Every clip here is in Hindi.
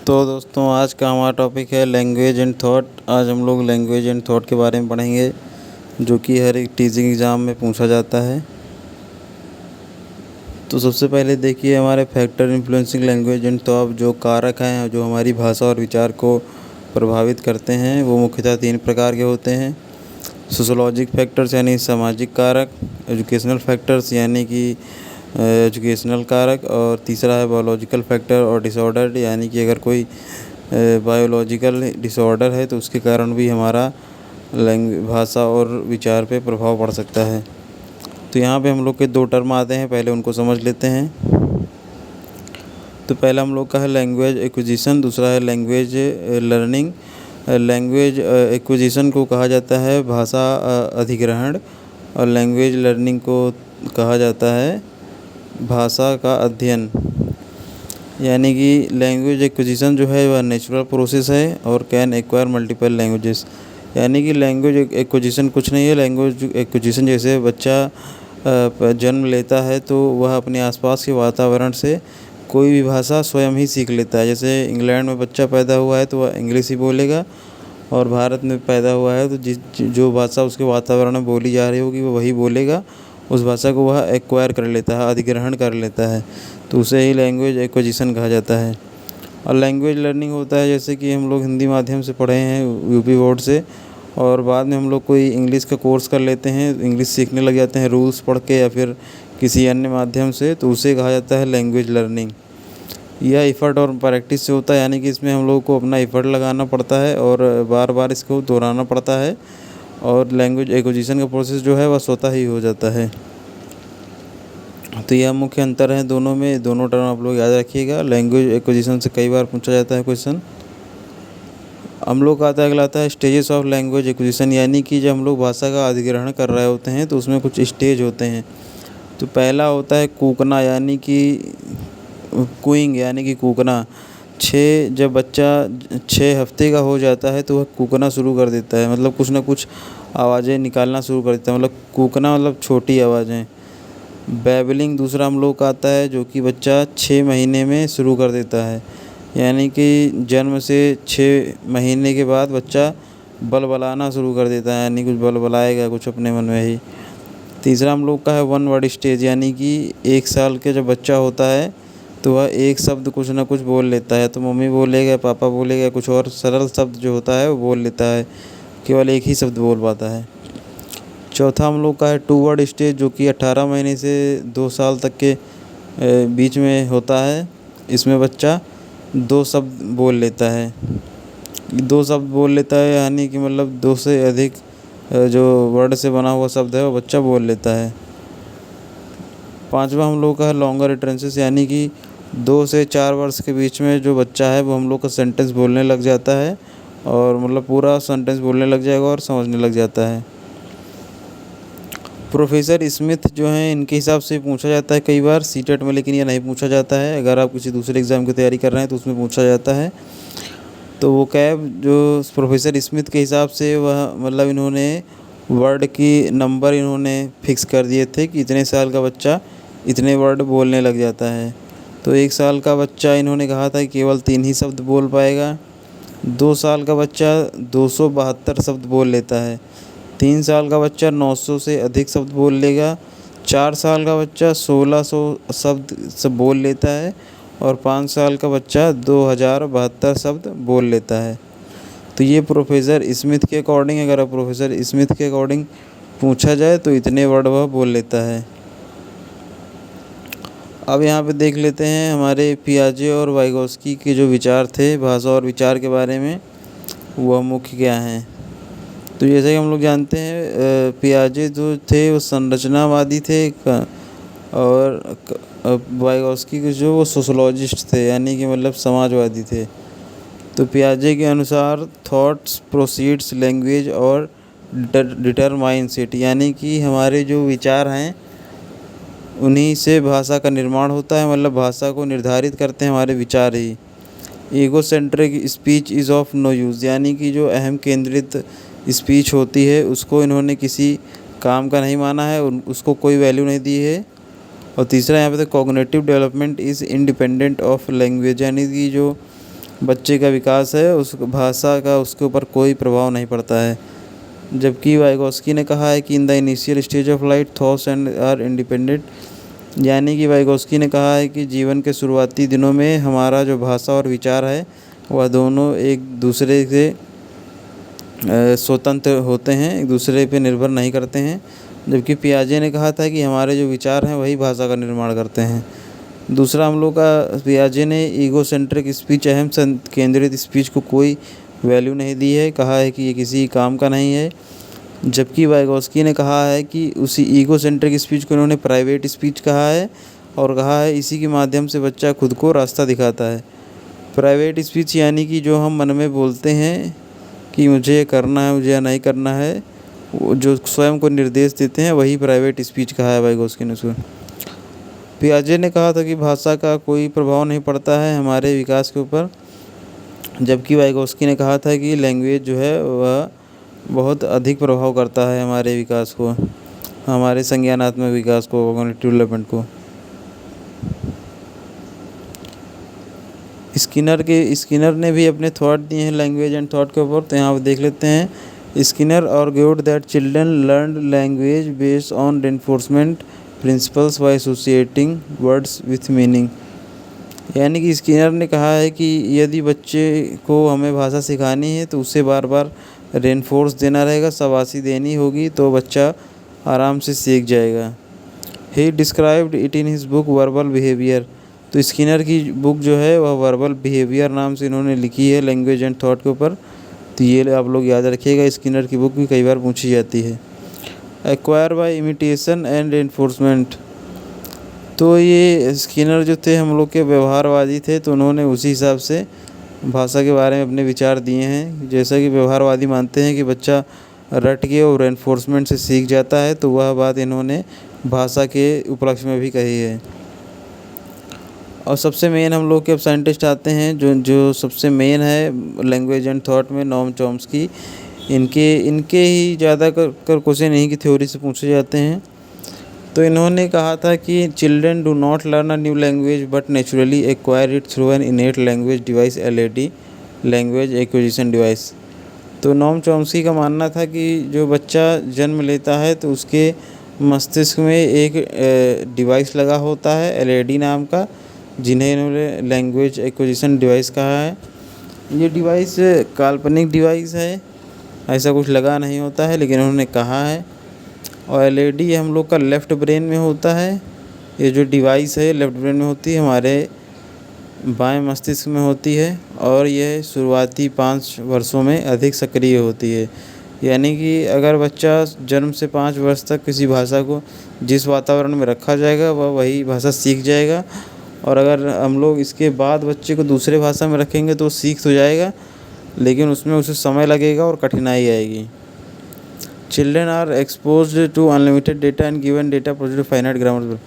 तो दोस्तों आज का हमारा टॉपिक है लैंग्वेज एंड थॉट। आज हम लोग लैंग्वेज एंड थॉट के बारे में पढ़ेंगे, जो कि हर एक टीचिंग एग्ज़ाम में पूछा जाता है। तो सबसे पहले देखिए हमारे factor influencing language and thought, जो कारक हैं जो हमारी भाषा और विचार को प्रभावित करते हैं, वो मुख्यतः 3 प्रकार के होते हैं। सोशोलॉजिक फैक्टर्स यानी सामाजिक कारक, एजुकेशनल फैक्टर्स यानी कि एजुकेशनल कारक, और तीसरा है बायोलॉजिकल फैक्टर और डिसऑर्डर, यानी कि अगर कोई बायोलॉजिकल डिसऑर्डर है तो उसके कारण भी हमारा भाषा और विचार पे प्रभाव पड़ सकता है। तो यहाँ पे हम लोग के 2 टर्म आते हैं, पहले उनको समझ लेते हैं। तो पहला हम लोग का है लैंग्वेज एक्विजिशन, दूसरा है लैंग्वेज लर्निंग। लैंग्वेज एक्विजिशन को कहा जाता है भाषा अधिग्रहण, और लैंग्वेज लर्निंग को कहा जाता है भाषा का अध्ययन। यानी कि लैंग्वेज एक्विजिशन जो है वह नेचुरल प्रोसेस है और कैन एक्वायर मल्टीपल लैंग्वेजेस। यानी कि लैंग्वेज एक्विजिशन कुछ नहीं है। लैंग्वेज एक्विजिशन जैसे बच्चा जन्म लेता है तो वह अपने आसपास के वातावरण से कोई भी भाषा स्वयं ही सीख लेता है। जैसे इंग्लैंड में बच्चा पैदा हुआ है तो वह इंग्लिश ही बोलेगा, और भारत में पैदा हुआ है तो जो भाषा उसके वातावरण में बोली जा रही होगी वो वही बोलेगा। उस भाषा को वह एक्वायर कर लेता है, अधिग्रहण कर लेता है, तो उसे ही लैंग्वेज एक्विजिशन कहा जाता है। और लैंग्वेज लर्निंग होता है जैसे कि हम लोग हिंदी माध्यम से पढ़े हैं यूपी बोर्ड से, और बाद में हम लोग कोई इंग्लिश का कोर्स कर लेते हैं, इंग्लिश सीखने लग जाते हैं रूल्स पढ़ के या फिर किसी अन्य माध्यम से, तो उसे कहा जाता है लैंग्वेज लर्निंग। यह एफ़र्ट और प्रैक्टिस से होता है, यानी कि इसमें हम लोग को अपना एफ़र्ट लगाना पड़ता है और बार बार इसको दोहराना पड़ता है, और लैंग्वेज एक्विजिशन का प्रोसेस जो है वह स्वतः ही हो जाता है। तो यह मुख्य अंतर है दोनों में। दोनों टर्म आप लोग याद रखिएगा। लैंग्वेज एक्विजिशन से कई बार पूछा जाता है क्वेश्चन। हम लोग का अगला आता है स्टेजेस ऑफ लैंग्वेज एक्विजिशन, यानी कि जब हम लोग भाषा का अधिग्रहण कर रहे होते हैं तो उसमें कुछ स्टेज होते हैं। तो पहला होता है कूकना, यानी कि कूइंग, यानी कि कूकना। जब बच्चा 6 हफ्ते का हो जाता है तो वह कूकना शुरू कर देता है, मतलब कुछ ना कुछ आवाज़ें निकालना शुरू कर देता है। मतलब कूकना मतलब छोटी आवाज़ें। बैबलिंग दूसरा हम लोग का आता है, जो कि बच्चा 6 महीने में शुरू कर देता है, यानी कि जन्म से 6 महीने के बाद बच्चा बलबलाना शुरू कर देता है, यानी कुछ बलबलाएगा कुछ अपने मन में ही। तीसरा हम लोग का है 1 वर्ड स्टेज, यानी कि 1 साल के जब बच्चा होता है तो वह एक शब्द कुछ ना कुछ बोल लेता है, तो मम्मी बोलेगा, पापा बोलेगा, कुछ और सरल शब्द जो होता है वो बोल लेता है, केवल एक ही शब्द बोल पाता है। चौथा हम लोग का है 2 वर्ड स्टेज, जो कि 18 महीने से 2 साल तक के बीच में होता है। इसमें बच्चा 2 शब्द बोल लेता है। 2 शब्द बोल लेता है यानी कि मतलब 2 से अधिक जो वर्ड से बना हुआ शब्द है वो बच्चा बोल लेता है। पांचवा हम लोग का है लॉन्गर utterances, यानी कि 2 से 4 वर्ष के बीच में जो बच्चा है वो हम लोग का सेंटेंस बोलने लग जाता है, और मतलब पूरा सेंटेंस बोलने लग जाएगा और समझने लग जाता है। प्रोफेसर स्मिथ जो हैं इनके हिसाब से पूछा जाता है कई बार सीटेट में, लेकिन यह नहीं पूछा जाता है। अगर आप किसी दूसरे एग्ज़ाम की तैयारी कर रहे हैं तो उसमें पूछा जाता है। तो वो कैब जो प्रोफेसर स्मिथ के हिसाब से वह मतलब इन्होंने वर्ड की नंबर इन्होंने फिक्स कर दिए थे कि इतने साल का बच्चा इतने वर्ड बोलने लग जाता है। तो 1 साल का बच्चा इन्होंने कहा था कि केवल 3 ही शब्द बोल पाएगा। 2 साल का बच्चा 272 शब्द बोल लेता है। 3 साल का बच्चा 900 से अधिक शब्द बोल लेगा। 4 साल का बच्चा 1600 शब्द सब बोल लेता है, और 5 साल का बच्चा 2072 शब्द बोल लेता है। तो ये प्रोफेसर स्मिथ के अकॉर्डिंग, अगर प्रोफेसर स्मिथ के अकॉर्डिंग पूछा जाए तो इतने वर्ड वह बोल लेता है। अब यहाँ पे देख लेते हैं हमारे पियाजे और वाइगोस्की के जो विचार थे भाषा और विचार के बारे में, वह मुख्य क्या हैं। तो जैसे कि हम लोग जानते हैं पियाजे जो थे वो संरचनावादी थे, और वाइगोस्की के जो वो सोशोलॉजिस्ट थे, यानी कि मतलब समाजवादी थे। तो पियाजे के अनुसार थॉट्स प्रोसीड्स लैंग्वेज और डिटरमाइंस इट, यानी कि हमारे जो विचार हैं उन्हीं से भाषा का निर्माण होता है, मतलब भाषा को निर्धारित करते हैं हमारे विचार ही। Egocentric speech is of no use, यानी कि जो अहम केंद्रित स्पीच होती है उसको इन्होंने किसी काम का नहीं माना है, उसको कोई वैल्यू नहीं दी है। और तीसरा यहाँ पे तो cognitive development is independent of language, यानी कि जो बच्चे का विकास है उस भाषा का उसके ऊपर कोई प्रभाव नहीं पड़ता है। जबकि वाइगोस्की ने कहा है कि in the initial stage of life thoughts and are independent, यानी कि वाइगोस्की ने कहा है कि जीवन के शुरुआती दिनों में हमारा जो भाषा और विचार है वह दोनों एक दूसरे से स्वतंत्र होते हैं, एक दूसरे पे निर्भर नहीं करते हैं। जबकि पियाजे ने कहा था कि हमारे जो विचार हैं वही भाषा का निर्माण करते हैं। दूसरा हम लोग का पियाजे ने ईगो सेंट्रिक स्पीच, अहम केंद्रित स्पीच को कोई वैल्यू नहीं दी है, कहा है कि ये किसी काम का नहीं है। जबकि वाइगोस्की ने कहा है कि उसी ईगो सेंट्रिक स्पीच को इन्होंने प्राइवेट स्पीच कहा है और कहा है इसी के माध्यम से बच्चा खुद को रास्ता दिखाता है। प्राइवेट स्पीच यानी कि जो हम मन में बोलते हैं कि मुझे ये करना है, मुझे नहीं करना है, वो जो स्वयं को निर्देश देते हैं वही प्राइवेट स्पीच कहा है वाइगोस्की ने उसको। पियाजे ने कहा था कि भाषा का कोई प्रभाव नहीं पड़ता है हमारे विकास के ऊपर। जबकि वाइगोस्की ने कहा था कि लैंग्वेज जो है वह बहुत अधिक प्रभाव करता है हमारे विकास को, हमारे संज्ञानात्मक विकास को, कॉग्निटिव डेवलपमेंट को। स्किनर ने भी अपने थॉट दिए हैं लैंग्वेज एंड थॉट के ऊपर, तो यहाँ पर देख लेते हैं। Skinner argued that children learn language based on reinforcement principles by associating words with meaning, यानी कि स्किनर ने कहा है कि यदि बच्चे को हमें भाषा सिखानी है तो उसे बार बार रेनफोर्स देना रहेगा, शाबाशी देनी होगी, तो बच्चा आराम से सीख जाएगा। ही described it in his book verbal behaviour, तो स्किनर की बुक जो है वह वर्बल बिहेवियर नाम से इन्होंने लिखी है लैंग्वेज एंड थॉट के ऊपर। तो ये आप लोग याद रखिएगा, स्किनर की बुक भी कई बार पूछी जाती है। Acquire by imitation and reinforcement, तो ये स्किनर जो थे हम लोग के व्यवहारवादी थे, तो उन्होंने उसी हिसाब से भाषा के बारे में अपने विचार दिए हैं। जैसा कि व्यवहारवादी मानते हैं कि बच्चा रट के और रेनफोर्समेंट से सीख जाता है, तो वह बात इन्होंने भाषा के उपलक्ष्य में भी कही है। और सबसे मेन हम लोग के अब साइंटिस्ट आते हैं, जो सबसे मेन है लैंग्वेज एंड थॉट में, नोम चॉम्स्की। इनके ही ज़्यादा कर क्वेश्चन इन्हीं की थ्योरी से पूछे जाते हैं। तो इन्होंने कहा था कि children do not learn a new language but naturally acquire it through an इनेट language device, LAD, language acquisition device. तो नोम चॉम्स्की का मानना था कि जो बच्चा जन्म लेता है तो उसके मस्तिष्क में एक डिवाइस लगा होता है LAD नाम का, जिन्हें इन्होंने लैंग्वेज एक्विजिशन डिवाइस कहा है। ये डिवाइस काल्पनिक डिवाइस है, ऐसा कुछ लगा नहीं होता है, लेकिन उन्होंने कहा है। और LAD हम लोग का लेफ़्ट ब्रेन में होता है। ये जो डिवाइस है लेफ़्ट ब्रेन में होती है, हमारे बाएं मस्तिष्क में होती है, और यह शुरुआती 5 वर्षों में अधिक सक्रिय होती है। यानी कि अगर बच्चा जन्म से 5 वर्ष तक किसी भाषा को जिस वातावरण में रखा जाएगा वह वही भाषा सीख जाएगा, और अगर हम लोग इसके बाद बच्चे को दूसरे भाषा में रखेंगे तो सीख तो जाएगा, लेकिन उसमें उसे समय लगेगा और कठिनाई आएगी। Children are exposed to unlimited data and given data project finite grammar,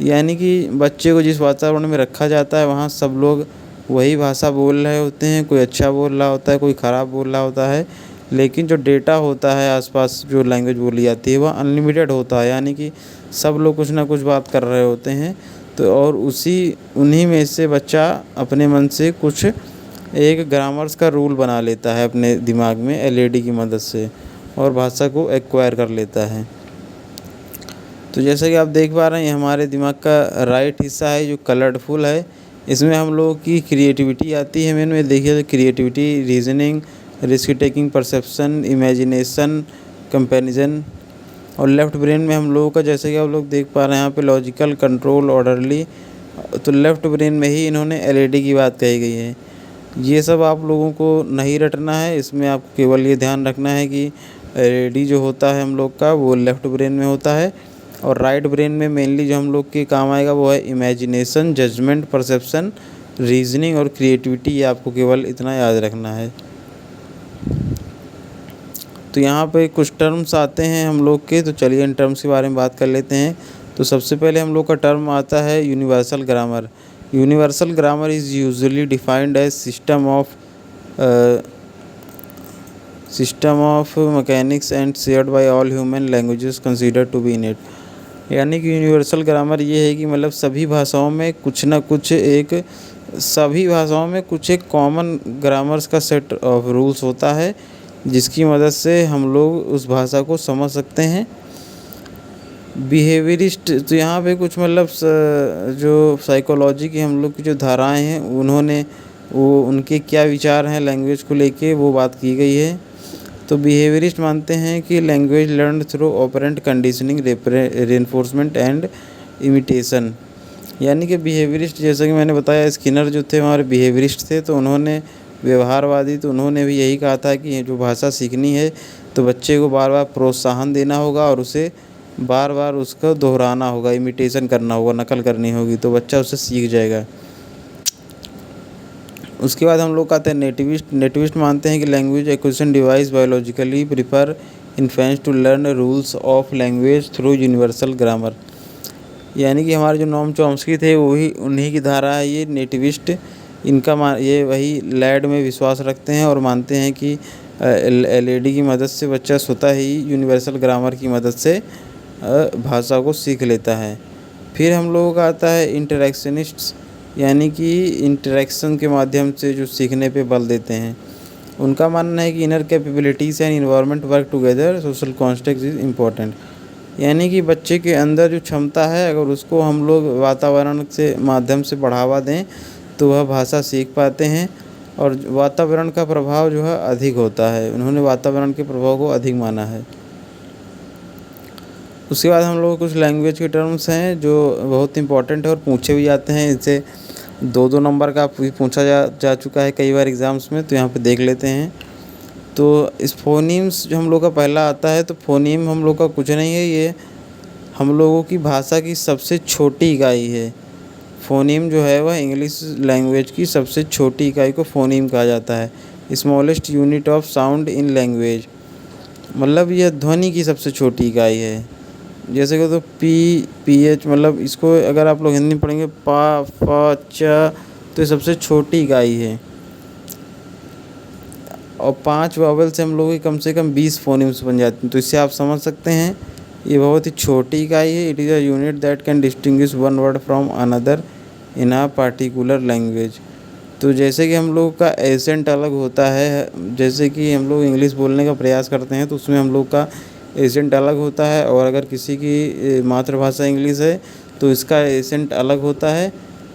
यानी कि बच्चे को जिस वातावरण में रखा जाता है वहाँ सब लोग वही भाषा बोल रहे होते हैं, कोई अच्छा बोल रहा होता है, कोई ख़राब बोल रहा होता है, लेकिन जो डेटा होता है आसपास जो लैंग्वेज बोली जाती है वह अनलिमिटेड होता है, यानी कि सब लोग कुछ ना कुछ बात कर रहे होते हैं। तो और उन्हीं में से बच्चा अपने मन से कुछ एक ग्रामर्स का रूल बना लेता है अपने दिमाग में LAD की मदद से, और भाषा को एक्वायर कर लेता है। तो जैसा कि आप देख पा रहे हैं, हमारे दिमाग का राइट हिस्सा है जो कलरफुल है, इसमें हम लोगों की क्रिएटिविटी आती है। मैंने देखिए तो creativity, reasoning, risk taking, perception, imagination, comparison. और लेफ़्ट ब्रेन में हम लोगों का, जैसे कि आप लोग देख पा रहे हैं यहाँ पे, लॉजिकल, कंट्रोल, ऑर्डरली। तो लेफ़्ट ब्रेन में ही इन्होंने LAD की बात कही गई है। ये सब आप लोगों को नहीं रटना है, इसमें आपको केवल ये ध्यान रखना है कि LAD जो होता है हम लोग का वो लेफ़्ट ब्रेन में होता है, और राइट ब्रेन में मेनली जो हम लोग के काम आएगा वो है इमेजिनेशन, जजमेंट, परसेप्शन, रीजनिंग और क्रिएटिविटी। ये आपको केवल इतना याद रखना है। तो यहाँ पे कुछ टर्म्स आते हैं हम लोग के, तो चलिए इन टर्म्स के बारे में बात कर लेते हैं। तो सबसे पहले हम लोग का टर्म आता है universal grammar. Universal grammar is usually defined as system of mechanics and shared by all human languages considered to be innate. यानी कि यूनिवर्सल ग्रामर ये है कि मतलब सभी भाषाओं में कुछ ना कुछ एक सभी भाषाओं में कुछ एक कॉमन ग्रामर्स का सेट ऑफ रूल्स होता है, जिसकी मदद से हम लोग उस भाषा को समझ सकते हैं। बिहेवियरिस्ट तो यहाँ पे कुछ मतलब जो साइकोलॉजी की हम लोग की जो धाराएं हैं उन्होंने वो उनके क्या विचार हैं लैंग्वेज को लेके वो बात की गई है। तो बिहेवियरिस्ट मानते हैं कि language learn through operant conditioning, reinforcement and imitation. यानी कि बिहेवियरिस्ट, जैसा कि मैंने बताया, स्किनर जो थे हमारे बिहेवियरिस्ट थे, तो उन्होंने व्यवहारवादी, तो उन्होंने भी यही कहा था कि ये जो भाषा सीखनी है तो बच्चे को बार बार प्रोत्साहन देना होगा और उसे बार बार उसको दोहराना होगा, इमिटेशन करना होगा, नकल करनी होगी, तो बच्चा उससे सीख जाएगा। उसके बाद हम लोग कहते हैं नेटिविस्ट। नेटिविस्ट मानते हैं कि language acquisition device biologically prefer infants to learn rules of language through universal grammar. यानी कि हमारे जो नोम चॉम्स्की थे वही उन्हीं की धारा है ये नेटिविस्ट। ये वही लैड में विश्वास रखते हैं और मानते हैं कि एलएडी की मदद से बच्चा स्वतः ही यूनिवर्सल ग्रामर की मदद से भाषा को सीख लेता है। फिर हम लोगों का आता है इंटरेक्शनिस्ट्स, यानी कि इंटरेक्शन के माध्यम से जो सीखने पे बल देते हैं। उनका मानना है कि inner capabilities and environment work together, social context is important. यानी कि बच्चे के अंदर जो क्षमता है अगर उसको हम लोग वातावरण से माध्यम से बढ़ावा दें तो वह भाषा सीख पाते हैं, और वातावरण का प्रभाव जो है अधिक होता है। उन्होंने वातावरण के प्रभाव को अधिक माना है। उसके बाद हम लोग कुछ लैंग्वेज के टर्म्स हैं जो बहुत इंपॉर्टेंट है और पूछे भी जाते हैं। इनसे 2-2 नंबर का भी पूछा जा चुका है कई बार एग्ज़ाम्स में, तो यहाँ पे देख लेते हैं। तो इस फोनीम्स जो हम लोग का पहला आता है, तो फोनीम हम लोग का कुछ नहीं है, ये हम लोगों की भाषा की सबसे छोटी इकाई है। फ़ोनीम जो है वह इंग्लिश लैंग्वेज की सबसे छोटी इकाई को फ़ोनीम कहा जाता है। Smallest unit of sound in language, मतलब यह ध्वनि की सबसे छोटी इकाई है। जैसे कि तो पीएच, मतलब इसको अगर आप लोग हिंदी में पढ़ेंगे पा फ च, तो ये सबसे छोटी इकाई है। और 5 वावल से हम लोग की कम से कम 20 फ़ोनीम्स बन जाते हैं। तो इससे आप समझ सकते हैं ये बहुत ही छोटी इकाई है। It is a unit that can distinguish one word from another in a particular language. तो जैसे कि हम लोग का एसेंट अलग होता है, जैसे कि हम लोग इंग्लिश बोलने का प्रयास करते हैं तो उसमें हम लोग का एसेंट अलग होता है, और अगर किसी की मातृभाषा इंग्लिश है तो इसका एसेंट अलग होता है।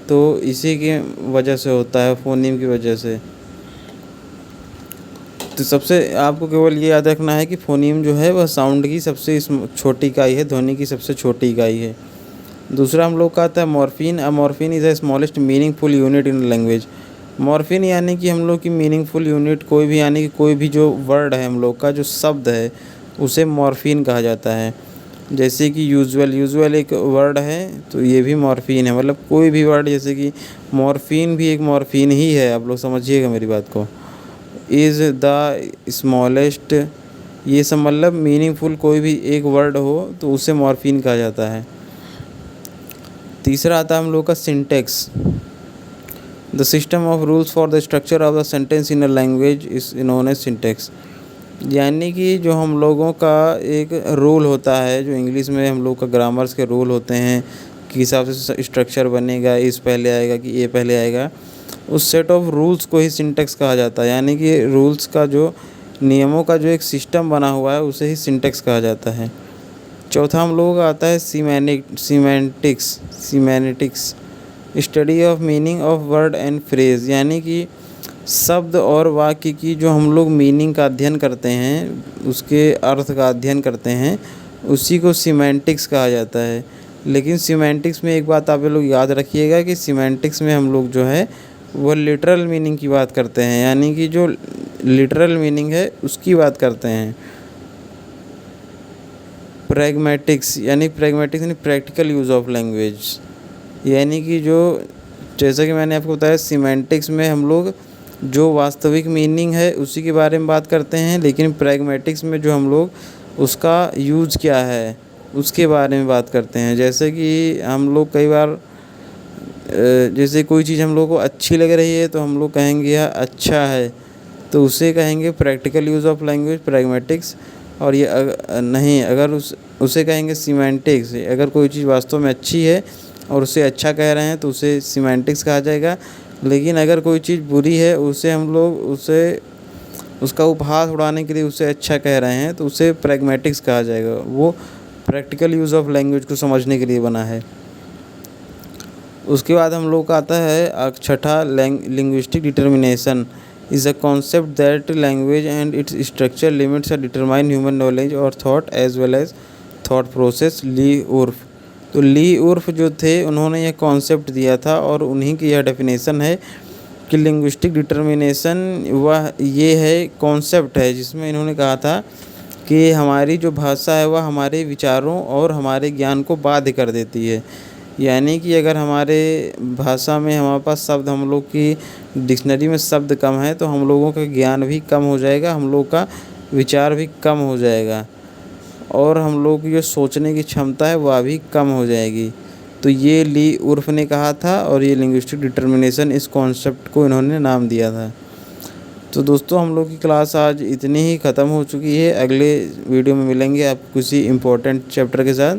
तो इसी की वजह से होता है, फ़ोनीम की वजह से। तो सबसे आपको केवल ये याद रखना है कि फ़ोनीम जो है वह साउंड की सबसे छोटी इकाई है, ध्वनि की सबसे छोटी इकाई है। दूसरा हम लोग का आता है morphine. Morphine is the smallest meaningful unit in language. Morphine यानी कि हम लोग की मीनिंगफुल यूनिट कोई भी, यानी कि कोई भी जो वर्ड है हम लोग का जो शब्द है उसे मॉर्फीन कहा जाता है। जैसे कि यूजुअल एक वर्ड है तो ये भी मॉर्फीन है। मतलब कोई भी वर्ड, जैसे कि मॉर्फीन भी एक मॉर्फीन ही है, आप लोग समझिएगा मेरी बात को। इज़ द स्मॉलेस्ट, ये सब मतलब मीनिंगफुल कोई भी एक वर्ड हो तो उसे मॉर्फीन कहा जाता है। तीसरा आता है हम लोग का syntax. The system of rules for the structure of the sentence in a language is known as syntax. यानी कि जो हम लोगों का एक रूल होता है, जो इंग्लिश में हम लोग का ग्रामर्स के रूल होते हैं कि हिसाब से स्ट्रक्चर बनेगा, इस पहले आएगा कि ये पहले आएगा, उस सेट ऑफ रूल्स को ही सिंटेक्स कहा जाता है। यानी कि रूल्स का जो नियमों का जो एक सिस्टम बना हुआ है उसे ही सिंटेक्स कहा जाता है। चौथा हम लोगों का आता है semantics, study of meaning of word and phrase. यानी कि शब्द और वाक्य की जो हम लोग मीनिंग का अध्ययन करते हैं, उसके अर्थ का अध्ययन करते हैं, उसी को सीमेंटिक्स कहा जाता है। लेकिन सीमेंटिक्स में एक बात आप लोग याद रखिएगा कि सीमेंटिक्स में हम लोग जो है वो लिटरल मीनिंग की बात करते हैं, यानी कि जो लिटरल मीनिंग है उसकी बात करते हैं। प्रैग्मेटिक्स यानी प्रैक्टिकल यूज़ ऑफ लैंग्वेज, यानी कि जो, जैसा कि मैंने आपको बताया, सीमेंटिक्स में हम लोग जो वास्तविक मीनिंग है उसी के बारे में बात करते हैं, लेकिन प्रैग्मेटिक्स में जो हम लोग उसका यूज़ क्या है उसके बारे में बात करते हैं। जैसे कि हम लोग कई बार जैसे कोई चीज़ हम लोग को अच्छी लग रही है तो हम लोग कहेंगे यह अच्छा है, तो उसे कहेंगे practical use of language, pragmatics. और ये नहीं, अगर उसे कहेंगे सीमेंटिक्स। अगर कोई चीज़ वास्तव में अच्छी है और उसे अच्छा कह रहे हैं तो उसे सीमेंटिक्स कहा जाएगा। लेकिन अगर कोई चीज़ बुरी है, उसे हम लोग उसका उपहास उड़ाने के लिए उसे अच्छा कह रहे हैं तो उसे प्रैग्मेटिक्स कहा जाएगा। वो प्रैक्टिकल यूज़ ऑफ लैंग्वेज को समझने के लिए बना है। उसके बाद हम लोग का आता है छठा, linguistic determination is a concept that language and its structure limits determine human knowledge और thought as well as thought process. Lee Whorf, तो ली उर्फ जो थे उन्होंने यह कॉन्सेप्ट दिया था और उन्हीं की यह डेफिनेशन है कि लिंग्विस्टिक डिटर्मिनेशन वह ये है कॉन्सेप्ट है जिसमें इन्होंने कहा था कि हमारी जो भाषा है वह हमारे विचारों और हमारे ज्ञान को बाध्य कर देती है। यानी कि अगर हमारे भाषा में हमारे पास शब्द, हम लोग की डिक्शनरी में शब्द कम है तो हम लोगों का ज्ञान भी कम हो जाएगा, हम लोग का विचार भी कम हो जाएगा और हम लोग की जो सोचने की क्षमता है वह भी कम हो जाएगी। तो ये ली उर्फ ने कहा था और ये लिंग्विस्टिक डिटर्मिनेशन, इस कॉन्सेप्ट को इन्होंने नाम दिया था। तो दोस्तों हम लोग की क्लास आज इतनी ही ख़त्म हो चुकी है। अगले वीडियो में मिलेंगे आप किसी इम्पोर्टेंट चैप्टर के साथ।